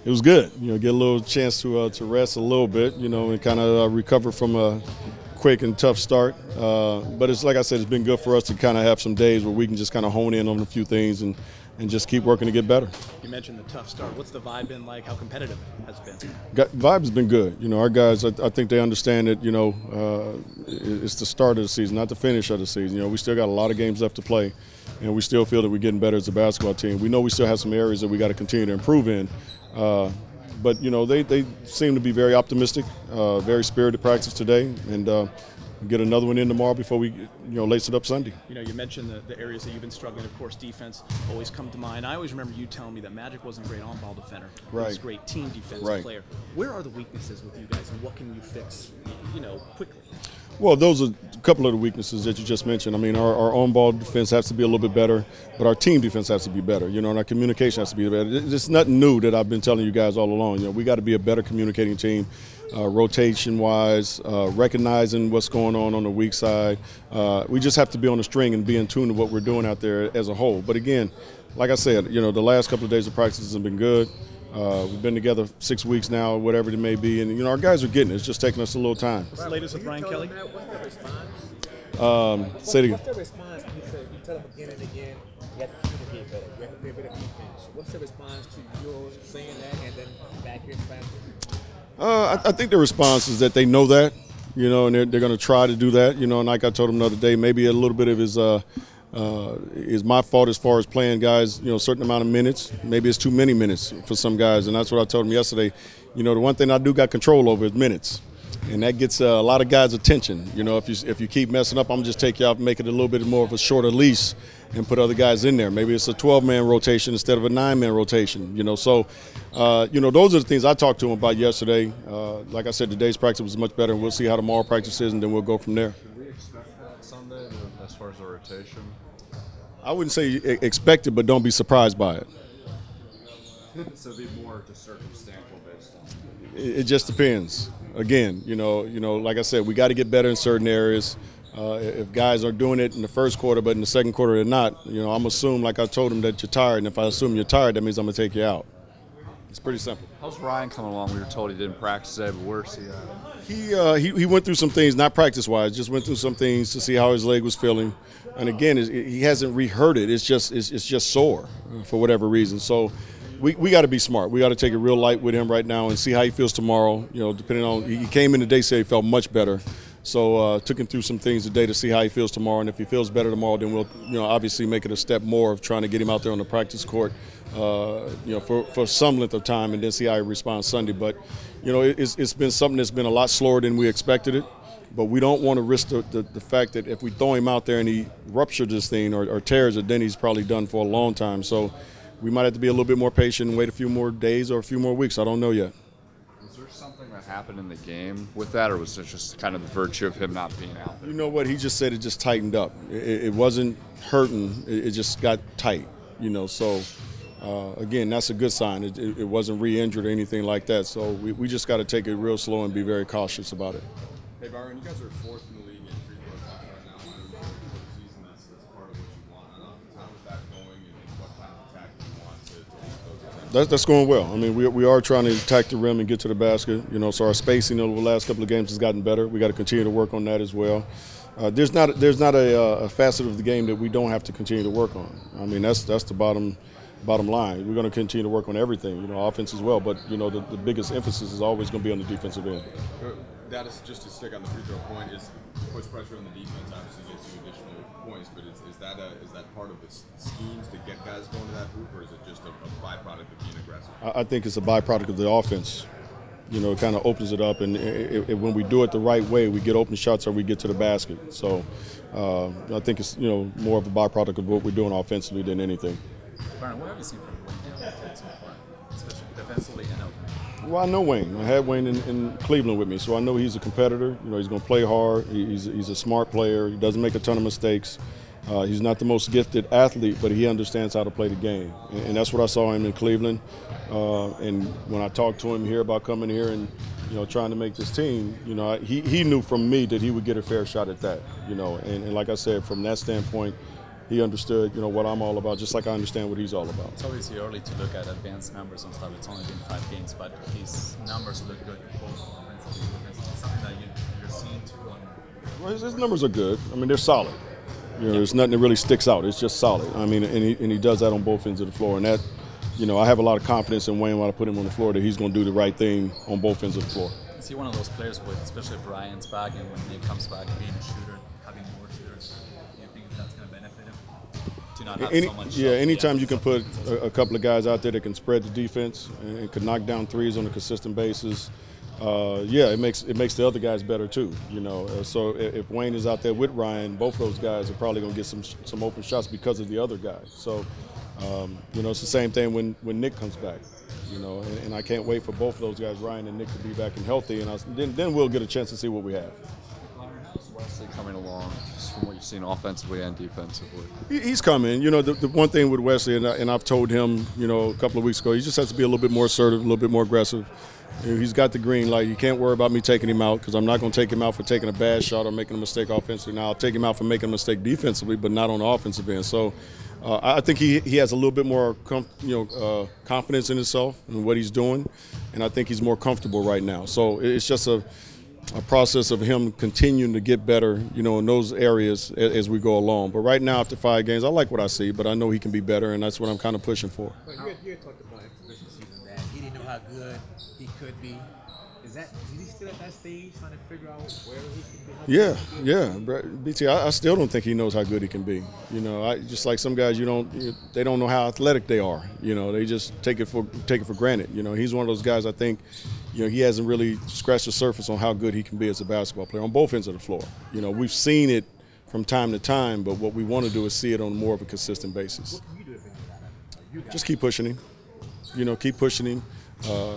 It was good. Get a little chance to rest a little bit. And kind of recover from a quick and tough start. But it's like I said, it's been good for us to kind of have some days where we can just kind of hone in on a few things and just keep working to get better. You mentioned the tough start. What's the vibe been like? How competitive has it been? Vibe has been good. Our guys, I think they understand that, it's the start of the season, not the finish of the season. We still got a lot of games left to play, and we still feel that we're getting better as a basketball team. We know we still have some areas that we got to continue to improve in. But, they seem to be very optimistic, very spirited practice today, and get another one in tomorrow before we, lace it up Sunday. You mentioned the areas that you've been struggling. Of course, defense always come to mind. I always remember you telling me that Magic wasn't a great on-ball defender. Right. He was a great team defensive player. Where are the weaknesses with you guys, and what can you fix, quickly? Well, those are a couple of the weaknesses that you just mentioned. I mean, our on-ball defense has to be a little bit better, but our team defense has to be better, and our communication has to be better. It's nothing new that I've been telling you guys all along. We got to be a better communicating team, rotation-wise, recognizing what's going on the weak side. We just have to be on the string and be in tune to what we're doing out there as a whole. But again, like I said, the last couple of days of practice have been good. We've been together 6 weeks now, whatever it may be, and our guys are getting it. It's just taking us a little time. What's the latest with Brian Kelly? What's the response? Say it again. What's the response? You tell them again and again, you have to communicate better. You have to play better defense. What's the response to yours saying that and then back here in practice? I think the response is that they know that, and they're going to try to do that. And like I told them the other day, maybe a little bit of his is my fault as far as playing guys, a certain amount of minutes. Maybe it's too many minutes for some guys, and that's what I told him yesterday. The one thing I do got control over is minutes, and that gets a lot of guys' attention. If you keep messing up, I'm gonna just take you out and make it a little bit more of a shorter leash and put other guys in there. Maybe it's a 12-man rotation instead of a 9-man rotation. So those are the things I talked to him about yesterday. Like I said, today's practice was much better, and we'll see how tomorrow practice is, and then we'll go from there. Can we expect that Sunday as far as the rotation? I wouldn't say expect it, but don't be surprised by it. So it'd be more just circumstantial based on it just depends. Again, like I said, we got to get better in certain areas. If guys are doing it in the first quarter, but in the second quarter they're not, I'm assuming, like I told them, that you're tired. And if I assume you're tired, that means I'm going to take you out. It's pretty simple. How's Ryan coming along? We were told he didn't practice today, but where's he at? He went through some things, not practice-wise, just went through some things to see how his leg was feeling. And again, he hasn't reheard it. It's just sore for whatever reason. So we got to be smart. We got to take it real light with him right now and see how he feels tomorrow. Depending on, he came in today, said he felt much better. So took him through some things today to see how he feels tomorrow. And if he feels better tomorrow, then we'll obviously make it a step more of trying to get him out there on the practice court, for some length of time, and then see how he responds Sunday. But it's been something that's been a lot slower than we expected it. But we don't want to risk the fact that if we throw him out there and he ruptures this thing or tears it, then he's probably done for a long time. So we might have to be a little bit more patient and wait a few more days or a few more weeks. I don't know yet. Was there something that happened in the game with that, or was it just kind of the virtue of him not being out there? You know what? He just said it just tightened up. It wasn't hurting. It just got tight, So, again, that's a good sign. It wasn't re-injured or anything like that. So we just got to take it real slow and be very cautious about it. Hey, Byron, you guys are fourth in the league in free throw attempts right now. I know for the season that's part of what you want. How is that going, and what kind of attack do you want to those attempts? That's going well. I mean, we are trying to attack the rim and get to the basket. So our spacing over the last couple of games has gotten better. We got to continue to work on that as well. There's not a facet of the game that we don't have to continue to work on. I mean, that's the bottom line. We're going to continue to work on everything, offense as well. But the biggest emphasis is always going to be on the defensive end. That is just to stick on the free throw point. Is push pressure on the defense obviously gets you additional points, but is that part of the schemes to get guys going to that hoop, or is it just a byproduct of being aggressive? I think it's a byproduct of the offense. It kind of opens it up, and when we do it the right way, we get open shots or we get to the basket. So I think it's more of a byproduct of what we're doing offensively than anything. Byron, what have you seen from Wayne so far, especially defensively and offensively? Well, I know Wayne. I had Wayne in Cleveland with me, so I know he's a competitor. He's going to play hard. He's a smart player. He doesn't make a ton of mistakes. He's not the most gifted athlete, but he understands how to play the game, and that's what I saw him in Cleveland. And when I talked to him here about coming here and trying to make this team, he knew from me that he would get a fair shot at that. And like I said, from that standpoint, he understood, what I'm all about, just like I understand what he's all about. It's obviously early to look at advanced numbers and stuff. It's only been 5 games, but his numbers look good, both offensively and defensively. Something that you're seeing too. Well, his numbers are good. I mean, they're solid. There's nothing that really sticks out. It's just solid. I mean, and he does that on both ends of the floor. And that, I have a lot of confidence in Wayne when I put him on the floor that he's going to do the right thing on both ends of the floor. Is he one of those players with, especially if Ryan's back and when Nick comes back, being a shooter, having more shooters, do you think that's going to benefit him? To not have so much anytime you can put a couple of guys out there that can spread the defense and can knock down threes on a consistent basis, it makes the other guys better too. So if Wayne is out there with Ryan, both of those guys are probably going to get some open shots because of the other guys. So it's the same thing when Nick comes back. And I can't wait for both of those guys, Ryan and Nick, to be back and healthy, and then we'll get a chance to see what we have. Byron, how's Wesley coming along, just from what you've seen offensively and defensively? He's coming. The one thing with Wesley, and I've told him, a couple of weeks ago, he just has to be a little bit more assertive, a little bit more aggressive. He's got the green light. You can't worry about me taking him out because I'm not going to take him out for taking a bad shot or making a mistake offensively. Now, I'll take him out for making a mistake defensively, but not on the offensive end. So I think he has a little bit more confidence in himself and what he's doing, and I think he's more comfortable right now. So it's just a process of him continuing to get better, in those areas as we go along. But right now, after 5 games, I like what I see, but I know he can be better, and that's what I'm kind of pushing for. But you had talked about after the season that he didn't know how good he could be. Is he still at that stage trying to figure out where he can be? Yeah. BT, I still don't think he knows how good he can be. Just like some guys, they don't know how athletic they are. They just take it for granted. He's one of those guys. I think, he hasn't really scratched the surface on how good he can be as a basketball player on both ends of the floor. We've seen it from time to time, but what we want to do is see it on more of a consistent basis. What can you do to figure that out? Just keep pushing him. Keep pushing him.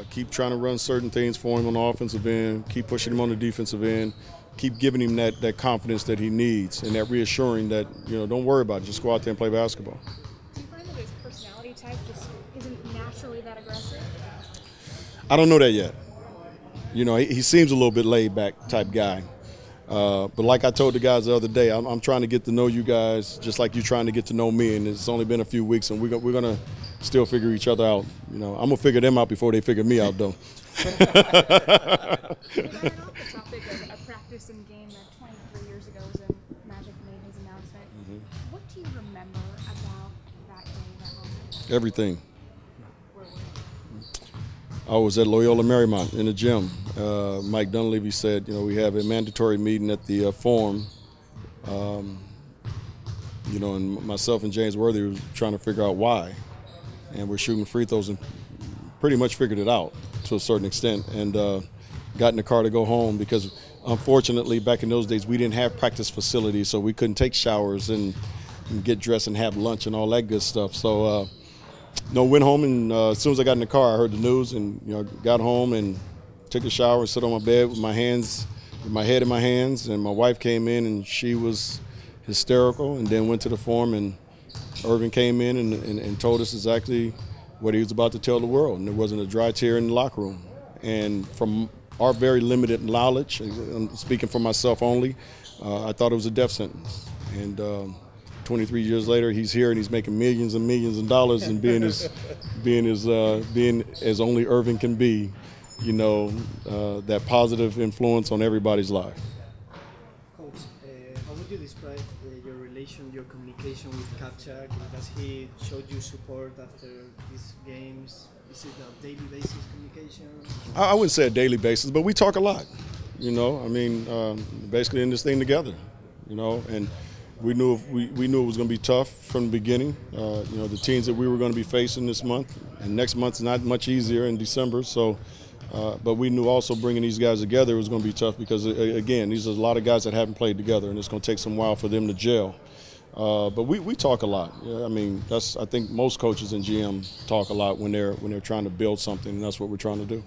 Keep trying to run certain things for him on the offensive end. Keep pushing him on the defensive end. Keep giving him that confidence that he needs and that reassuring that, don't worry about it. Just go out there and play basketball. Do you find that his personality type just isn't naturally that aggressive? I don't know that yet. He seems a little bit laid-back type guy. But like I told the guys the other day, I'm trying to get to know you guys just like you're trying to get to know me, and it's only been a few weeks, and we're going to still figure each other out. I'm going to figure them out before they figure me out, though. Well, Byron, off the topic of a practice and game that 23 years ago when Magic made his announcement, what do you remember about that day, that moment? Everything. Where were you? I was at Loyola Marymount in the gym. Mike Dunleavy said, we have a mandatory meeting at the Forum. And myself and James Worthy were trying to figure out why. And we're shooting free throws and pretty much figured it out to a certain extent, and got in the car to go home because unfortunately back in those days we didn't have practice facilities, so we couldn't take showers and get dressed and have lunch and all that good stuff. So went home, and as soon as I got in the car I heard the news, and got home and took a shower and sat on my bed with my head in my hands, and my wife came in and she was hysterical, and then went to the Forum, and Irvin came in and told us exactly what he was about to tell the world, and there wasn't a dry tear in the locker room. And from our very limited knowledge, I'm speaking for myself only, I thought it was a death sentence. And 23 years later, he's here and he's making millions and millions of dollars and being as only Irvin can be, that positive influence on everybody's life. Coach, how would you describe your communication with Kapchak? Does he show you support after these games? Is it a daily basis communication? I wouldn't say a daily basis, but we talk a lot. Basically in this thing together. And we knew it was going to be tough from the beginning. The teams that we were going to be facing this month, and next month's not much easier in December. So, but we knew also bringing these guys together was going to be tough because, again, these are a lot of guys that haven't played together, and it's going to take some while for them to gel. But we talk a lot. I think most coaches and GM talk a lot when they're trying to build something, and that's what we're trying to do.